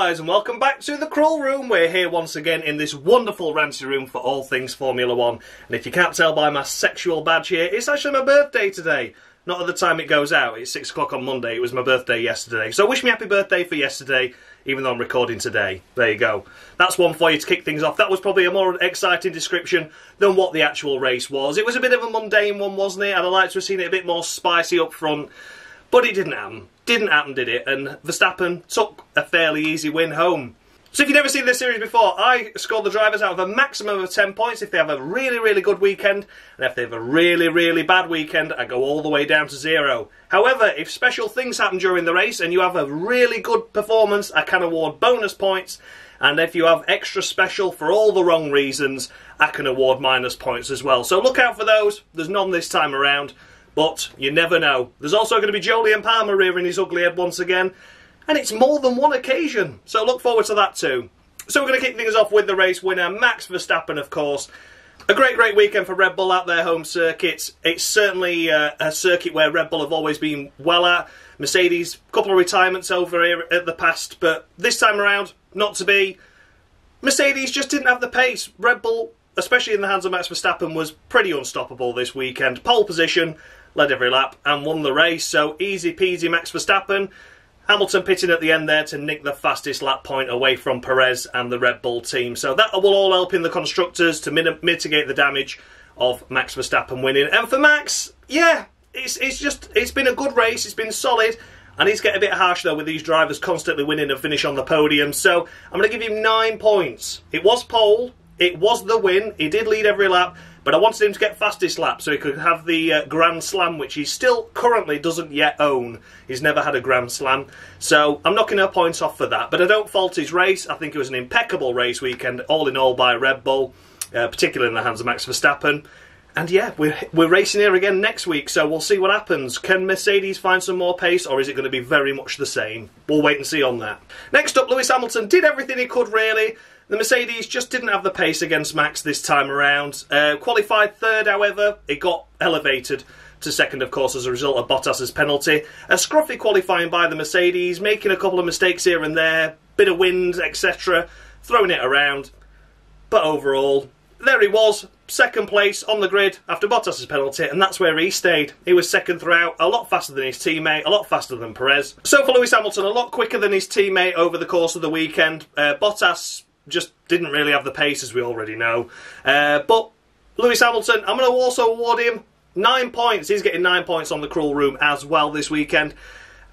guys, and welcome back to the Crawl Room. We're here once again in this wonderful ranty room for all things Formula 1. And if you can't tell by my sexual badge here, it's actually my birthday today. Not at the time it goes out, it's 6 o'clock on Monday, it was my birthday yesterday. So wish me happy birthday for yesterday, even though I'm recording today. There you go. That's one for you to kick things off. That was probably a more exciting description than what the actual race was. It was a bit of a mundane one, wasn't it? And I'd like to have seen it a bit more spicy up front. But it didn't happen. Didn't happen, did it? And Verstappen took a fairly easy win home. So if you've never seen this series before, I score the drivers out of a maximum of 10 points if they have a really, really good weekend. And if they have a really, really bad weekend, I go all the way down to 0. However, if special things happen during the race and you have a really good performance, I can award bonus points. And if you have extra special for all the wrong reasons, I can award minus points as well. So look out for those. There's none this time around. But you never know. There's also going to be Jolyon Palmer rearing his ugly head once again. And it's more than one occasion. So look forward to that too. So we're going to kick things off with the race winner, Max Verstappen, of course. A great weekend for Red Bull at their home circuit. It's certainly a circuit where Red Bull have always been well at. Mercedes, a couple of retirements over here at the past. But this time around, not to be. Mercedes just didn't have the pace. Red Bull, especially in the hands of Max Verstappen, was pretty unstoppable this weekend. Pole position, led every lap and won the race, so easy peasy Max Verstappen. Hamilton pitting at the end there to nick the fastest lap point away from Perez and the Red Bull team. So that will all help in the constructors to mitigate the damage of Max Verstappen winning. And for Max, yeah, it's been a good race, it's been solid. And he's getting a bit harsh though with these drivers constantly winning and finish on the podium. So I'm going to give him 9 points. It was pole, it was the win, he did lead every lap. But I wanted him to get fastest lap so he could have the Grand Slam, which he still currently doesn't yet own. He's never had a Grand Slam. So I'm knocking her points off for that. But I don't fault his race. I think it was an impeccable race weekend, all in all, by Red Bull, particularly in the hands of Max Verstappen. And yeah, we're racing here again next week, so we'll see what happens. Can Mercedes find some more pace, or is it going to be very much the same? We'll wait and see on that. Next up, Lewis Hamilton did everything he could, really. The Mercedes just didn't have the pace against Max this time around. Qualified third, however, it got elevated to second, of course, as a result of Bottas's penalty. A scruffy qualifying by the Mercedes, making a couple of mistakes here and there, bit of wind, etc., throwing it around. But overall, there he was, second place on the grid after Bottas's penalty, and that's where he stayed. He was second throughout, a lot faster than his teammate, a lot faster than Perez. So for Lewis Hamilton, a lot quicker than his teammate over the course of the weekend. Bottas just didn't really have the pace, as we already know. But Lewis Hamilton, I'm going to also award him 9 points. He's getting 9 points on the Crawl Room as well this weekend.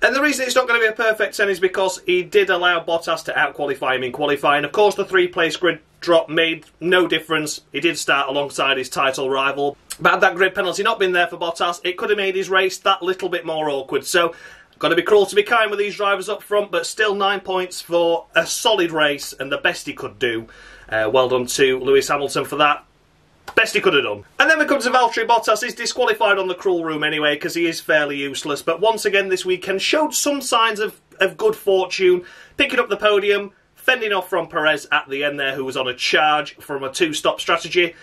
And the reason it's not going to be a perfect 10 is because he did allow Bottas to out-qualify him in qualifying. Of course, the 3-place grid drop made no difference. He did start alongside his title rival. But had that grid penalty not been there for Bottas, it could have made his race that little bit more awkward. So, got to be cruel to be kind with these drivers up front, but still 9 points for a solid race and the best he could do. Well done to Lewis Hamilton for that. Best he could have done. And then we come to Valtteri Bottas. He's disqualified on the Crawl Room anyway because he is fairly useless. But once again this weekend showed some signs of good fortune. Picking up the podium, fending off from Perez at the end there, who was on a charge from a 2-stop strategy.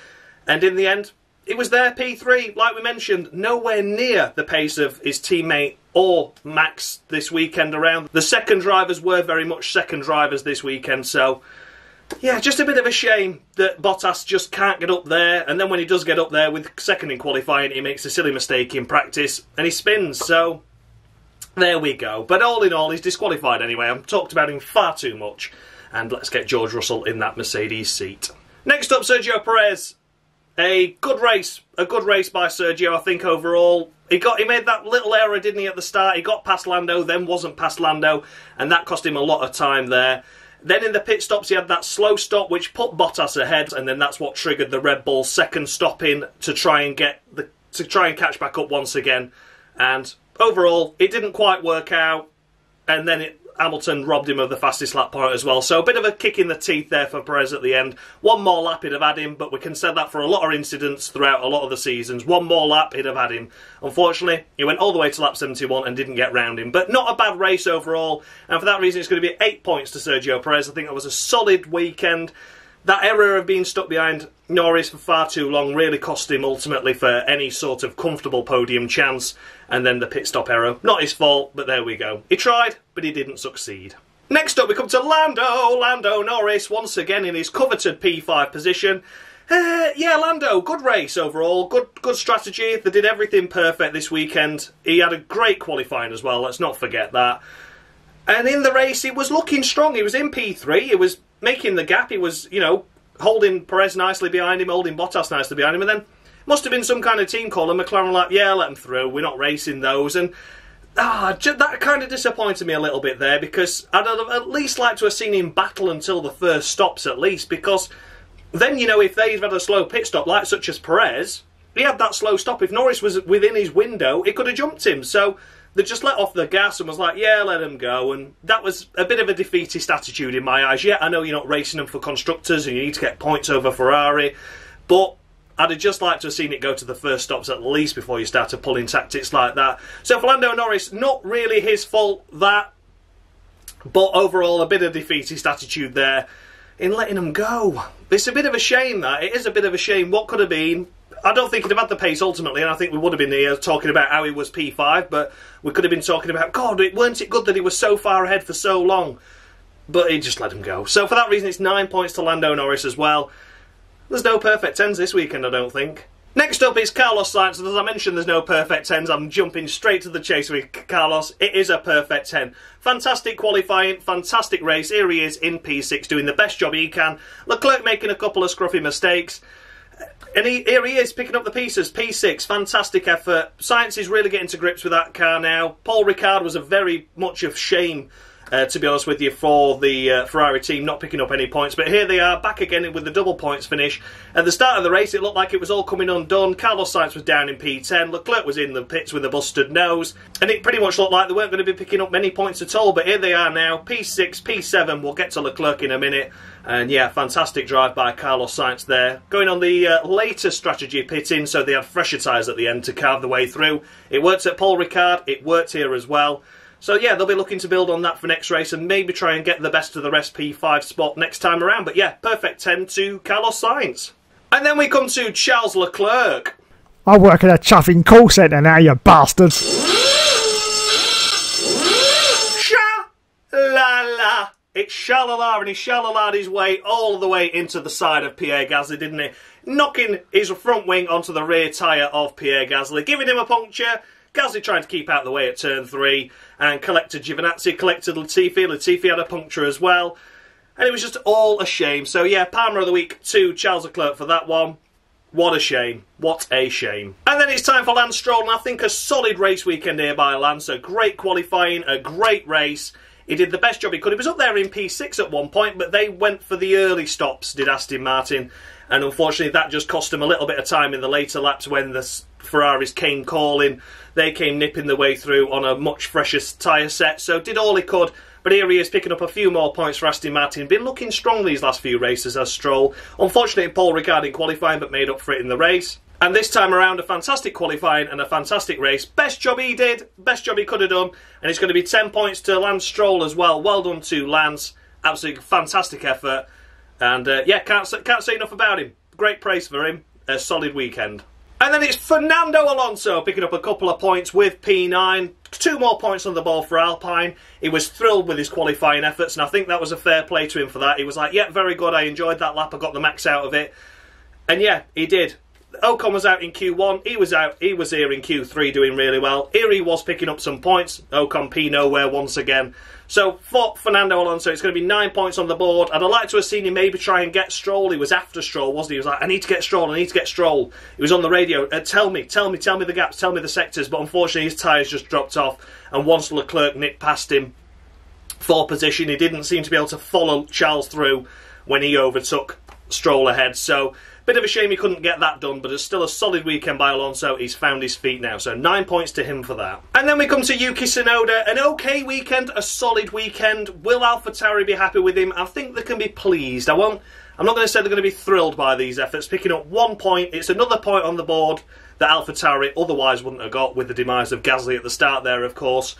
And in the end, it was their P3, like we mentioned, nowhere near the pace of his teammate or Max this weekend around. The second drivers were very much second drivers this weekend, so yeah, just a bit of a shame that Bottas just can't get up there, and then when he does get up there with second in qualifying, he makes a silly mistake in practice and he spins, so there we go. But all in all, he's disqualified anyway. I've talked about him far too much, and let's get George Russell in that Mercedes seat. Next up, Sergio Perez. A good race by Sergio, I think, overall. He made that little error, didn't he, at the start? He got past Lando, then wasn't past Lando, and that cost him a lot of time there. Then in the pit stops, he had that slow stop, which put Bottas ahead, and then that's what triggered the Red Bull second stop in to try and catch back up once again. And overall, it didn't quite work out, and then Hamilton robbed him of the fastest lap point as well. So a bit of a kick in the teeth there for Perez at the end. One more lap he'd have had him, but we can say that for a lot of incidents throughout a lot of the seasons. One more lap he'd have had him. Unfortunately, he went all the way to lap 71 and didn't get round him. But not a bad race overall, and for that reason it's going to be 8 points to Sergio Perez. I think that was a solid weekend. That error of being stuck behind Norris for far too long really cost him ultimately for any sort of comfortable podium chance. And then the pit stop error. Not his fault, but there we go. He tried, but he didn't succeed. Next up we come to Lando Norris, once again in his coveted P5 position. Yeah, Lando, good race overall, good strategy. They did everything perfect this weekend. He had a great qualifying as well, let's not forget that. And in the race, he was looking strong. He was in P3, he was making the gap, he was, you know, holding Perez nicely behind him, holding Bottas nicely behind him, and then must have been some kind of team call, and McLaren were like, yeah, let them through, we're not racing those, and that kind of disappointed me a little bit there, because I'd have at least liked to have seen him battle until the first stops at least, because then, you know, if they'd had a slow pit stop, like such as Perez, he had that slow stop. If Norris was within his window, he could have jumped him. So they just let off the gas and was like, yeah, let him go. And that was a bit of a defeatist attitude in my eyes. Yeah, I know you're not racing them for constructors and you need to get points over Ferrari, but I'd have just liked to have seen it go to the first stops at least before you started pulling tactics like that. So for Lando Norris, not really his fault, that, but overall a bit of defeatist attitude there in letting him go. It's a bit of a shame, that. It is a bit of a shame. What could have been? I don't think he'd have had the pace ultimately, and I think we would have been here talking about how he was P5, but we could have been talking about, God, weren't it good that he was so far ahead for so long? But he just let him go. So for that reason, it's 9 points to Lando Norris as well. There's no perfect 10s this weekend, I don't think. Next up is Carlos Sainz, and as I mentioned, there's no perfect 10s. I'm jumping straight to the chase with Carlos. It is a perfect 10. Fantastic qualifying, fantastic race. Here he is in P6 doing the best job he can. Leclerc making a couple of scruffy mistakes. And here he is picking up the pieces. P6, fantastic effort. Sainz is really getting to grips with that car now. Paul Ricard was a very much of shame, to be honest with you, for the Ferrari team not picking up any points. But here they are, back again with the double points finish. At the start of the race, it looked like it was all coming undone. Carlos Sainz was down in P10. Leclerc was in the pits with a busted nose. And it pretty much looked like they weren't going to be picking up many points at all. But here they are now, P6, P7. We'll get to Leclerc in a minute. And yeah, fantastic drive by Carlos Sainz there. Going on the later strategy pitting, so they had fresher tyres at the end to carve the way through. It worked at Paul Ricard. It worked here as well. So yeah, they'll be looking to build on that for next race and maybe try and get the best of the rest P5 spot next time around. But yeah, perfect 10 to Carlos Sainz. And then we come to Charles Leclerc. I work at a chuffing call centre now, you bastards. Sha-la-la. It's sha-la-la, and he sha-la-la'd his way all the way into the side of Pierre Gasly, didn't he? Knocking his front wing onto the rear tyre of Pierre Gasly, giving him a puncture. Gasly trying to keep out the way at turn 3 and collected Giovinazzi, collected Latifi. Latifi had a puncture as well. And it was just all a shame. So yeah, Palmer of the Week to Charles Leclerc for that one. What a shame. What a shame. And then it's time for Lance Stroll, and I think a solid race weekend here by Lance. A great qualifying, a great race. He did the best job he could. He was up there in P6 at one point, but they went for the early stops, did Aston Martin. And unfortunately, that just cost him a little bit of time in the later laps when the Ferraris came calling. They came nipping the way through on a much fresher tyre set, so did all he could. But here he is picking up a few more points for Aston Martin. Been looking strong these last few races as Stroll. Unfortunately, Paul Ricard in qualifying, but made up for it in the race. And this time around, a fantastic qualifying and a fantastic race. Best job he did, best job he could have done. And it's going to be 10 points to Lance Stroll as well. Well done to Lance. Absolutely fantastic effort. And yeah, can't say enough about him. Great praise for him. A solid weekend. And then it's Fernando Alonso picking up a couple of points with P9. 2 more points on the ball for Alpine. He was thrilled with his qualifying efforts, and I think that was a fair play to him for that. He was like, yeah, very good, I enjoyed that lap, I got the max out of it. And yeah, he did. Ocon was out in Q1, he was here in Q3 doing really well. Here he was picking up some points. Ocon P nowhere once again. So for Fernando Alonso, it's going to be 9 points on the board. And I'd like to have seen him maybe try and get Stroll. He was after Stroll, wasn't he? He was like, I need to get Stroll, I need to get Stroll. He was on the radio, tell me the gaps, tell me the sectors. But unfortunately, his tyres just dropped off. And once Leclerc nipped past him for position, he didn't seem to be able to follow Charles through when he overtook Stroll ahead. So bit of a shame he couldn't get that done, but it's still a solid weekend by Alonso. He's found his feet now, so 9 points to him for that. And then we come to Yuki Tsunoda. An okay weekend, a solid weekend. Will AlphaTauri be happy with him? I think they can be pleased. I'm not going to say they're going to be thrilled by these efforts. Picking up 1 point, it's another point on the board that AlphaTauri otherwise wouldn't have got with the demise of Gasly at the start there, of course.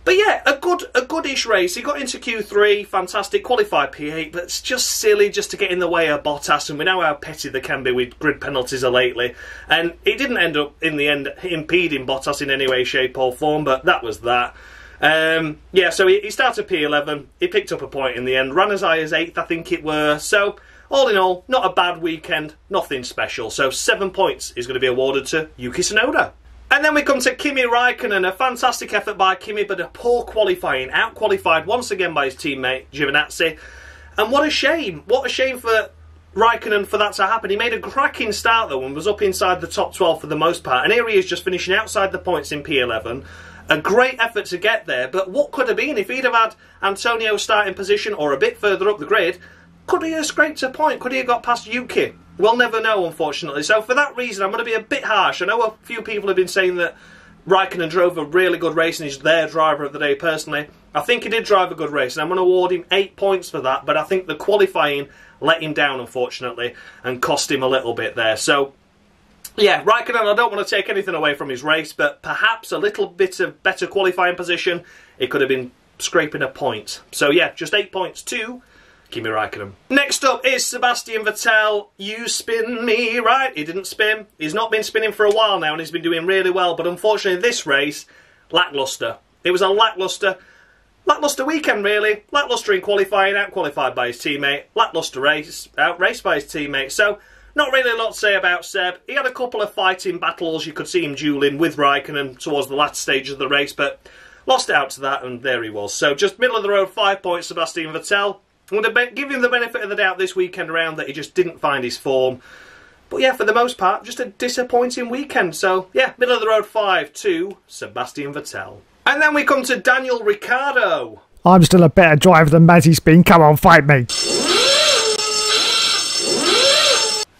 But yeah, a goodish race. He got into Q3, fantastic, qualified P8, but it's just silly just to get in the way of Bottas, and we know how petty they can be with grid penalties lately. And he didn't end up, in the end, impeding Bottas in any way, shape or form, but that was that. Yeah, so he started P11, he picked up a point in the end, ran as high as 8th, I think it were, so all in all, not a bad weekend, nothing special, so 7 points is going to be awarded to Yuki Tsunoda. And then we come to Kimi Raikkonen, a fantastic effort by Kimi, but a poor qualifying, out-qualified once again by his teammate Giovinazzi, and what a shame for Raikkonen for that to happen. He made a cracking start though and was up inside the top 12 for the most part, and here he is just finishing outside the points in P11. A great effort to get there, but what could have been if he'd have had Antonio starting position or a bit further up the grid? Could he have scraped a point? Could he have got past Yuki? We'll never know, unfortunately. So for that reason, I'm going to be a bit harsh. I know a few people have been saying that Raikkonen drove a really good race and he's their driver of the day personally. I think he did drive a good race, and I'm going to award him 8 points for that, but I think the qualifying let him down, unfortunately, and cost him a little bit there. So yeah, Raikkonen, I don't want to take anything away from his race, but perhaps a little bit of better qualifying position, it could have been scraping a point. So yeah, just 8 points to Kimi Raikkonen. Next up is Sebastian Vettel. You spin me right. He didn't spin. He's not been spinning for a while now, and he's been doing really well, but unfortunately this race, lacklustre. It was a lacklustre weekend, really. Lacklustre in qualifying, out-qualified by his teammate. Lacklustre race, out-raced by his teammate. So not really a lot to say about Seb. He had a couple of fighting battles. You could see him duelling with Raikkonen towards the last stage of the race, but lost out to that, and there he was. So just middle of the road, 5 points, Sebastian Vettel. I'm going to give him the benefit of the doubt this weekend around that he just didn't find his form. But yeah, for the most part, just a disappointing weekend. So yeah, middle of the road, 5 to Sebastian Vettel. And then we come to Daniel Ricciardo. I'm still a better driver than Mazzy's been. Come on, fight me.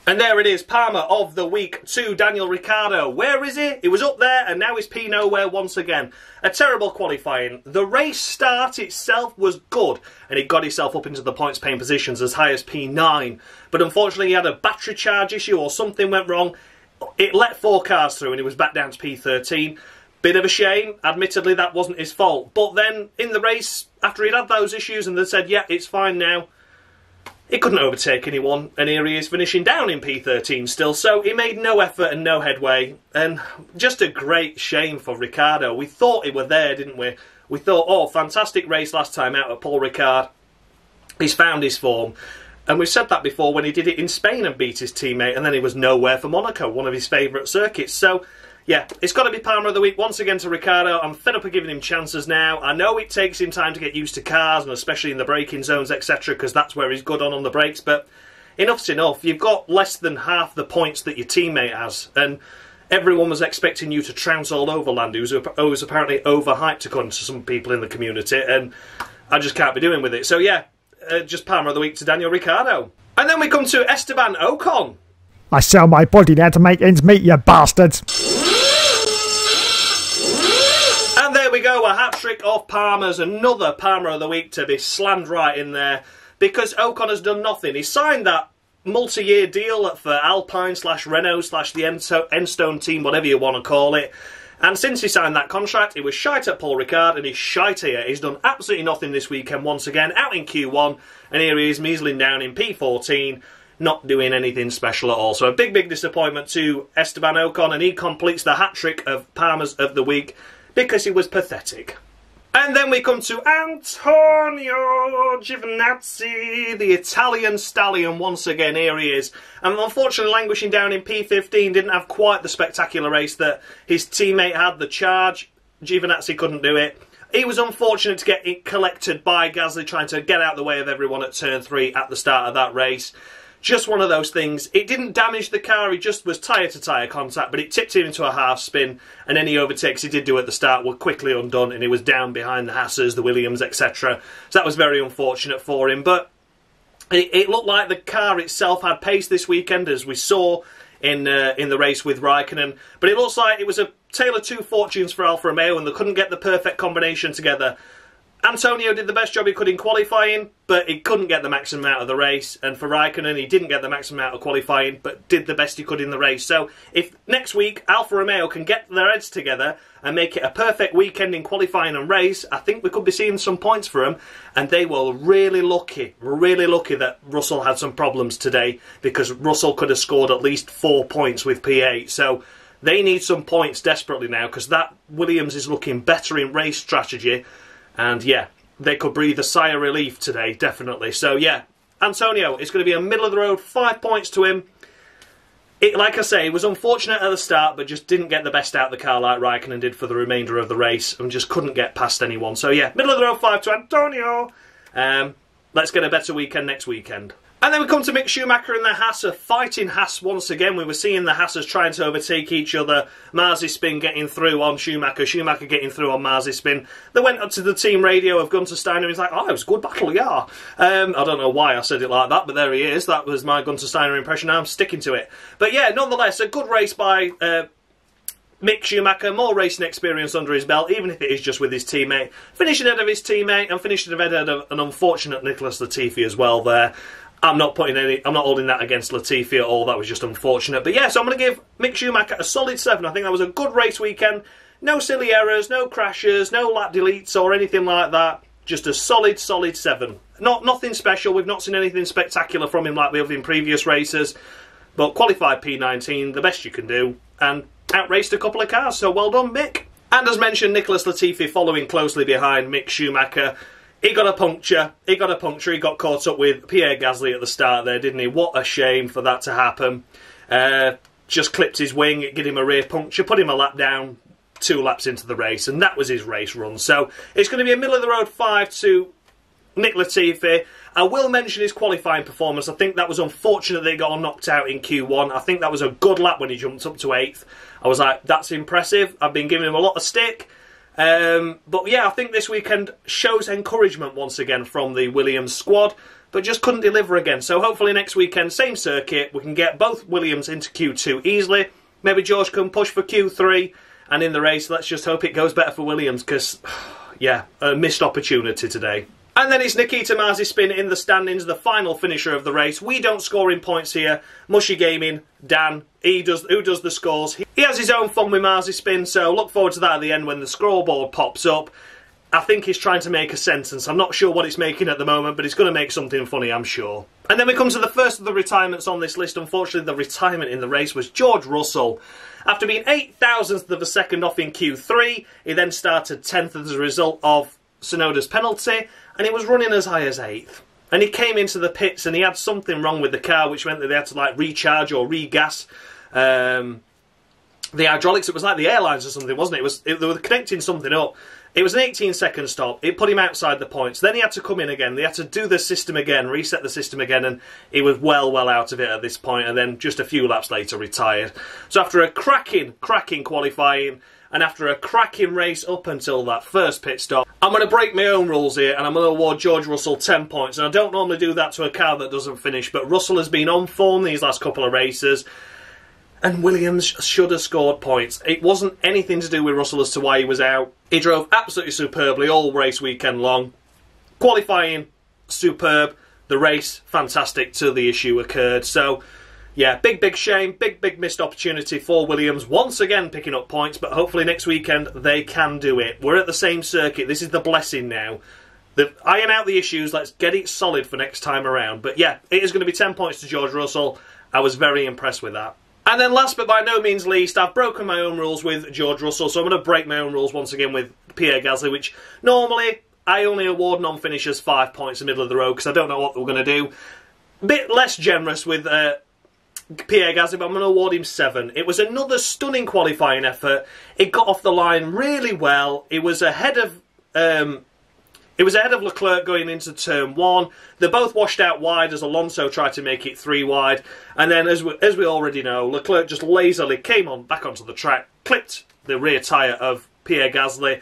And there it is, Palmer of the week to Daniel Ricciardo. Where is he? He was up there and now he's P nowhere once again. A terrible qualifying. The race start itself was good and he got himself up into the points paying positions as high as P9. But unfortunately he had a battery charge issue or something went wrong. It let 4 cars through and he was back down to P13. Bit of a shame. Admittedly that wasn't his fault. But then in the race, after he'd had those issues and they said, yeah, it's fine now, he couldn't overtake anyone, and here he is finishing down in P13 still, so he made no effort and no headway, and just a great shame for Ricardo. We thought he were there, didn't we? We thought, oh, fantastic race last time out at Paul Ricard. He's found his form, and we've said that before when he did it in Spain and beat his teammate, and then he was nowhere for Monaco, one of his favourite circuits, so yeah, it's got to be Palmer of the week once again to Ricardo. I'm fed up of giving him chances now. I know it takes him time to get used to cars, and especially in the braking zones, etc., because that's where he's good on the brakes, but enough's enough. You've got less than half the points that your teammate has, and everyone was expecting you to trounce all over Lando, who's apparently overhyped according to some people in the community, and I just can't be doing with it. So yeah, just Palmer of the week to Daniel Ricciardo. And then we come to Esteban Ocon. I sell my body now to make ends meet, you bastards. And there we go, a hat-trick of Palmer's, another Palmer of the week to be slammed right in there, because Ocon has done nothing. He signed that multi-year deal for Alpine/Renault/the Enstone team, whatever you want to call it, and since he signed that contract, he was shite at Paul Ricard, and he's shite here. He's done absolutely nothing this weekend once again, out in Q1, and here he is measling down in P14, not doing anything special at all. So a big, big disappointment to Esteban Ocon, and he completes the hat-trick of Palmer's of the week, because he was pathetic. And then we come to Antonio Giovinazzi, the Italian stallion once again. Here he is. And unfortunately languishing down in P15, didn't have quite the spectacular race that his teammate had. The charge, Giovinazzi couldn't do it. He was unfortunate to get it collected by Gasly trying to get out of the way of everyone at turn 3 at the start of that race. Just one of those things. It didn't damage the car, he just was tyre-to-tyre contact, but it tipped him into a half-spin, and any overtakes he did do at the start were quickly undone, and he was down behind the Haasers, the Williams, etc. So that was very unfortunate for him, but it looked like the car itself had pace this weekend, as we saw in the race with Raikkonen, but it looks like it was a tale of two fortunes for Alfa Romeo, and they couldn't get the perfect combination together. Antonio did the best job he could in qualifying, but he couldn't get the maximum out of the race. And for Raikkonen, he didn't get the maximum out of qualifying, but did the best he could in the race. So if next week Alfa Romeo can get their heads together and make it a perfect weekend in qualifying and race, I think we could be seeing some points for them. And they were really lucky that Russell had some problems today, because Russell could have scored at least 4 points with P8. So They need some points desperately now, because that Williams is looking better in race strategy. And yeah, they could breathe a sigh of relief today, definitely. So yeah, Antonio, it's going to be a middle of the road, 5 points to him. Like I say, it was unfortunate at the start, but just didn't get the best out of the car like Raikkonen did for the remainder of the race, and just couldn't get past anyone. So yeah, middle of the road 5 to Antonio. Let's get a better weekend next weekend. And then we come to Mick Schumacher and the Haas, fighting Haas once again. We were seeing the Haasers trying to overtake each other. Mazepin getting through on Schumacher, Schumacher getting through on Mazepin. They went up to the team radio of Gunter Steiner and he's like, oh, it was a good battle, yeah. I don't know why I said it like that, but there he is. That was my Gunter Steiner impression. I'm sticking to it. But yeah, nonetheless, a good race by Mick Schumacher, more racing experience under his belt, even if it is just with his teammate. Finishing ahead of his teammate and finishing ahead of an unfortunate Nicholas Latifi as well there. I'm not holding that against Latifi at all. That was just unfortunate. But yeah, so I'm going to give Mick Schumacher a solid 7. I think that was a good race weekend. No silly errors, no crashes, no lap deletes or anything like that. Just a solid 7. Nothing special. We've not seen anything spectacular from him like we have in previous races. But qualified P19, the best you can do. And outraced a couple of cars. So well done, Mick. And as mentioned, Nicholas Latifi following closely behind Mick Schumacher. He got a puncture. He got caught up with Pierre Gasly at the start there, didn't he? What a shame for that to happen. Just clipped his wing, gave him a rear puncture, put him a lap down, 2 laps into the race, and that was his race run. So it's going to be a middle-of-the-road 5 to Nick Latifi. I will mention his qualifying performance. I think that was unfortunate that he got knocked out in Q1. I think that was a good lap when he jumped up to 8th. I was like, that's impressive. I've been giving him a lot of stick. But yeah, I think this weekend shows encouragement once again from the Williams squad, but just couldn't deliver again. So hopefully next weekend, same circuit, we can get both Williams into Q2 easily. Maybe George can push for Q3, and in the race, let's just hope it goes better for Williams, because, yeah, a missed opportunity today. And then it's Nikita Mazepin in the standings, the final finisher of the race. We don't score in points here. Mushy Gaming, Dan, who does the scores. He has his own fun with Mazepin, so look forward to that at the end when the scoreboard pops up. I think he's trying to make a sentence. I'm not sure what it's making at the moment, but it's going to make something funny, I'm sure. And then we come to the first of the retirements on this list. Unfortunately, the retirement in the race was George Russell. After being 0.008 of a second off in Q3, he then started 10th as a result of Tsunoda's penalty, and he was running as high as 8th. And he came into the pits and he had something wrong with the car, which meant that they had to like recharge or regas the hydraulics. It was like the airlines or something, wasn't it? They were connecting something up. It was an 18-second stop. It put him outside the points. Then he had to come in again. They had to do the system again, reset the system again, and he was well out of it at this point, and then just a few laps later retired. So after a cracking qualifying, and after a cracking race up until that first pit stop, I'm going to break my own rules here, and I'm going to award George Russell 10 points. And I don't normally do that to a car that doesn't finish, but Russell has been on form these last couple of races, and Williams should have scored points. It wasn't anything to do with Russell as to why he was out. He drove absolutely superbly all race weekend long. Qualifying, superb. The race, fantastic till the issue occurred. So, yeah, big shame, big missed opportunity for Williams. Once again picking up points, but hopefully next weekend they can do it. We're at the same circuit. This is the blessing now. Iron out the issues. Let's get it solid for next time around. But yeah, it is going to be 10 points to George Russell. I was very impressed with that. And then last but by no means least, I've broken my own rules with George Russell, so I'm going to break my own rules once again with Pierre Gasly, which normally I only award non-finishers 5 points in the middle of the road because I don't know what we're going to do. Bit less generous with Pierre Gasly, but I'm going to award him 7. It was another stunning qualifying effort. It got off the line really well. It was ahead of Leclerc going into turn 1. They both washed out wide as Alonso tried to make it 3 wide. And then, as we already know, Leclerc just lazily came back onto the track, clipped the rear tyre of Pierre Gasly,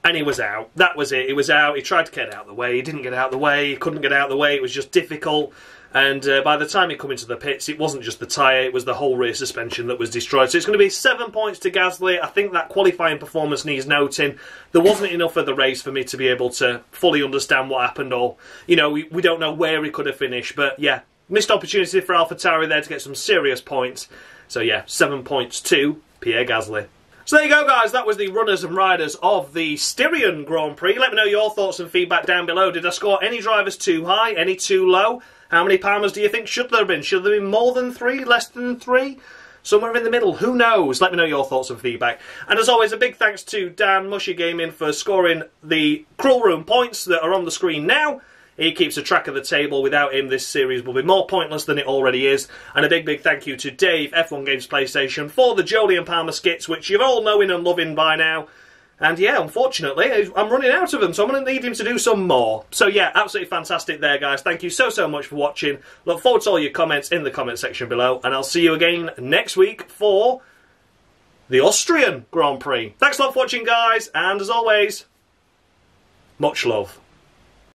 and he was out. That was it. He was out. He tried to get out of the way. He didn't get out of the way. He couldn't get out of the way. It was just difficult. And by the time he come into the pits, it wasn't just the tyre, it was the whole rear suspension that was destroyed. So it's going to be 7 points to Gasly. I think that qualifying performance needs noting. There wasn't enough of the race for me to be able to fully understand what happened, or, you know, we don't know where he could have finished. But yeah, missed opportunity for AlphaTauri there to get some serious points. So yeah, 7 points to Pierre Gasly. So there you go, guys. That was the runners and riders of the Styrian Grand Prix. Let me know your thoughts and feedback down below. Did I score any drivers too high, any too low? How many Palmers do you think should there have been? Should there have been more than 3, less than 3? somewhere in the middle, who knows? Let me know your thoughts and feedback. And as always, a big thanks to Dan Mushy Gaming for scoring the Cruel Room points that are on the screen now. He keeps a track of the table. Without him, this series will be more pointless than it already is. And a big, big thank you to Dave, F1 Games PlayStation, for the Jolie and Palmer skits, which you're all knowing and loving by now. And yeah, unfortunately, I'm running out of them, so I'm going to need him to do some more. So yeah, absolutely fantastic there, guys. Thank you so, so much for watching. Look forward to all your comments in the comment section below, and I'll see you again next week for the Austrian Grand Prix. Thanks a lot for watching, guys, and as always, much love.